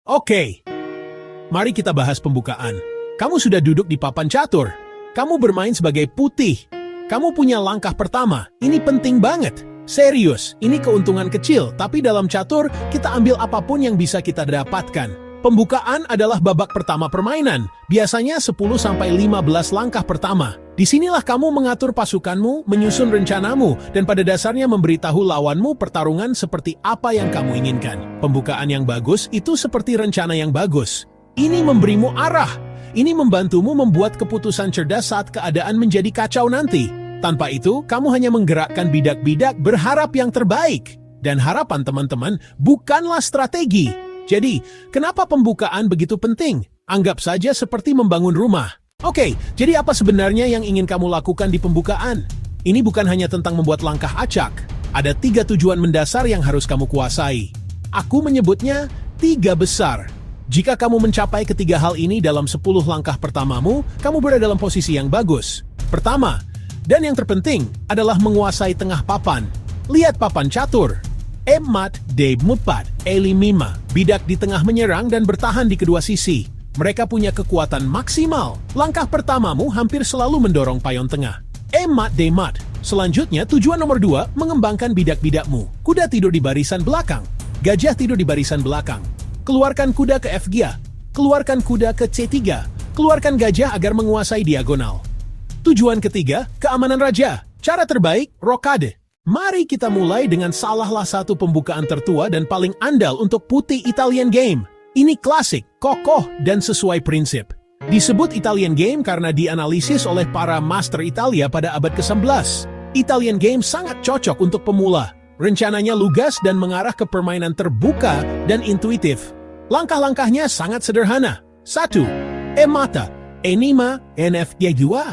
Oke, mari kita bahas pembukaan. Kamu sudah duduk di papan catur. Kamu bermain sebagai putih. Kamu punya langkah pertama. Ini penting banget. Serius, ini keuntungan kecil, tapi dalam catur, kita ambil apapun yang bisa kita dapatkan. Pembukaan adalah babak pertama permainan, biasanya 10-15 langkah pertama. Disinilah kamu mengatur pasukanmu, menyusun rencanamu, dan pada dasarnya memberitahu lawanmu pertarungan seperti apa yang kamu inginkan. Pembukaan yang bagus itu seperti rencana yang bagus. Ini memberimu arah. Ini membantumu membuat keputusan cerdas saat keadaan menjadi kacau nanti. Tanpa itu, kamu hanya menggerakkan bidak-bidak berharap yang terbaik. Dan harapan teman-teman bukanlah strategi. Jadi, kenapa pembukaan begitu penting? Anggap saja seperti membangun rumah. Oke, jadi apa sebenarnya yang ingin kamu lakukan di pembukaan? Ini bukan hanya tentang membuat langkah acak. Ada 3 tujuan mendasar yang harus kamu kuasai. Aku menyebutnya 3 besar. Jika kamu mencapai ketiga hal ini dalam 10 langkah pertamamu, kamu berada dalam posisi yang bagus. Pertama, dan yang terpenting, adalah menguasai tengah papan. Lihat papan catur. E4, D4, E5. Bidak di tengah menyerang dan bertahan di kedua sisi. Mereka punya kekuatan maksimal. Langkah pertamamu hampir selalu mendorong payon tengah. E4, D4. Selanjutnya, tujuan nomor 2, mengembangkan bidak-bidakmu. Kuda tidur di barisan belakang. Gajah tidur di barisan belakang. Keluarkan kuda ke F3. Keluarkan kuda ke C3. Keluarkan gajah agar menguasai diagonal. Tujuan ketiga, keamanan raja. Cara terbaik, rokade. Mari kita mulai dengan salahlah satu pembukaan tertua dan paling andal untuk putih Italian Game. Ini klasik, kokoh, dan sesuai prinsip. Disebut Italian Game karena dianalisis oleh para master Italia pada abad ke-11. Italian Game sangat cocok untuk pemula. Rencananya lugas dan mengarah ke permainan terbuka dan intuitif. Langkah-langkahnya sangat sederhana. 1. E-mata. E5, NF2,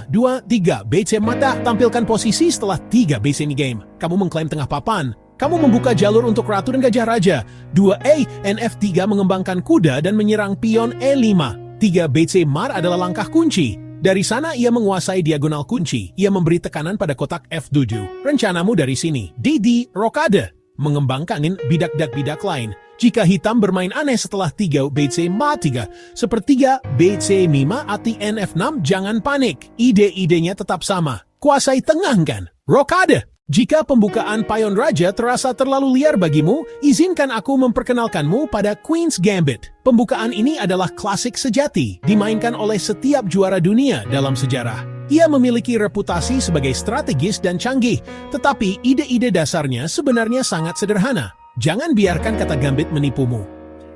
3, BC mata. Tampilkan posisi setelah 3 BC ini game. Kamu mengklaim tengah papan. Kamu membuka jalur untuk ratu dan gajah raja. 2A, NF3 mengembangkan kuda dan menyerang pion E5. 3 BC mar adalah langkah kunci. Dari sana ia menguasai diagonal kunci. Ia memberi tekanan pada kotak F7. Rencanamu dari sini. DD, rokade. Mengembangkan bidak-bidak lain. Jika hitam bermain aneh setelah 3 BC Ma3, sepertiga BC Mima ati NF6, jangan panik. Ide-idenya tetap sama. Kuasai tengah kan? Rokade. Jika pembukaan payon raja terasa terlalu liar bagimu, izinkan aku memperkenalkanmu pada Queen's Gambit. Pembukaan ini adalah klasik sejati, dimainkan oleh setiap juara dunia dalam sejarah. Ia memiliki reputasi sebagai strategis dan canggih, tetapi ide-ide dasarnya sebenarnya sangat sederhana. Jangan biarkan kata gambit menipumu.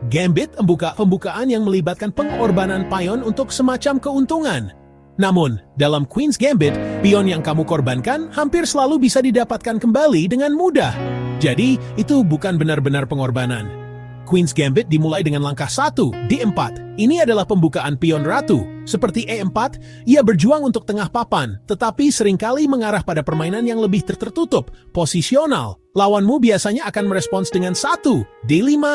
Gambit pembukaan yang melibatkan pengorbanan payon untuk semacam keuntungan. Namun, dalam Queen's Gambit, pion yang kamu korbankan hampir selalu bisa didapatkan kembali dengan mudah. Jadi, itu bukan benar-benar pengorbanan. Queen's Gambit dimulai dengan langkah 1, D4. Ini adalah pembukaan pion ratu. Seperti E4, ia berjuang untuk tengah papan, tetapi seringkali mengarah pada permainan yang lebih tertutup, posisional. Lawanmu biasanya akan merespons dengan 1, D5.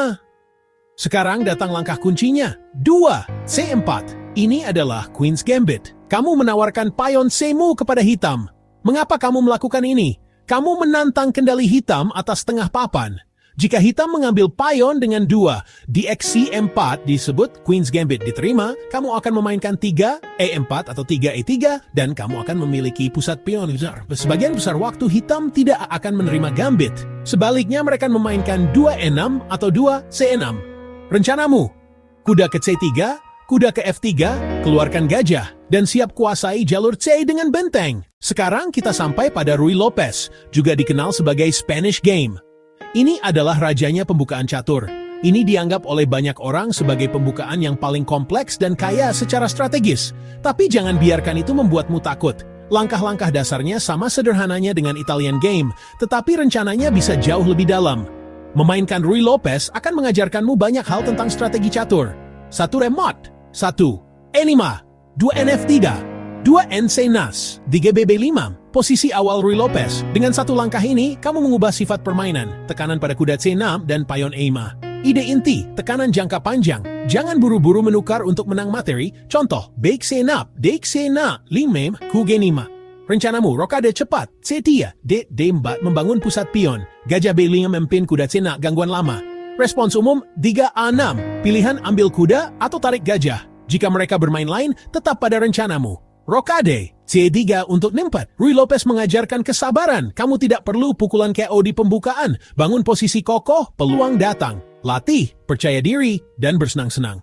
Sekarang datang langkah kuncinya, 2, C4. Ini adalah Queen's Gambit. Kamu menawarkan payon C-mu kepada hitam. Mengapa kamu melakukan ini? Kamu menantang kendali hitam atas tengah papan. Jika hitam mengambil payon dengan 2, DXC4 disebut Queen's Gambit diterima, kamu akan memainkan 3 E4 atau 3 E3 dan kamu akan memiliki pusat pion besar. Sebagian besar waktu hitam tidak akan menerima gambit. Sebaliknya mereka memainkan 2 E6 atau 2 C6. Rencanamu, kuda ke C3, kuda ke F3, keluarkan gajah, dan siap kuasai jalur C dengan benteng. Sekarang kita sampai pada Ruy Lopez, juga dikenal sebagai Spanish Game. Ini adalah rajanya pembukaan catur. Ini dianggap oleh banyak orang sebagai pembukaan yang paling kompleks dan kaya secara strategis. Tapi jangan biarkan itu membuatmu takut. Langkah-langkah dasarnya sama sederhananya dengan Italian Game, tetapi rencananya bisa jauh lebih dalam. Memainkan Ruy Lopez akan mengajarkanmu banyak hal tentang strategi catur. 1 remote, 1 E5, 2 NF3, 2 NC Nas, 3 BB5. Posisi awal Ruy Lopez. Dengan satu langkah ini, kamu mengubah sifat permainan. Tekanan pada kuda C6 dan payon E5. Ide inti, tekanan jangka panjang. Jangan buru-buru menukar untuk menang materi. Contoh, baik C6, dek C6, 5, Q5. Rencanamu, rokade cepat. C3, D4 membangun pusat pion. Gajah B5 memimpin kuda C6 gangguan lama. Respons umum 3A6. Pilihan ambil kuda atau tarik gajah. Jika mereka bermain lain, tetap pada rencanamu. Rokade. C3 untuk nimpat. Rui Lopez mengajarkan kesabaran. Kamu tidak perlu pukulan KO di pembukaan. Bangun posisi kokoh, peluang datang. Latih, percaya diri, dan bersenang-senang.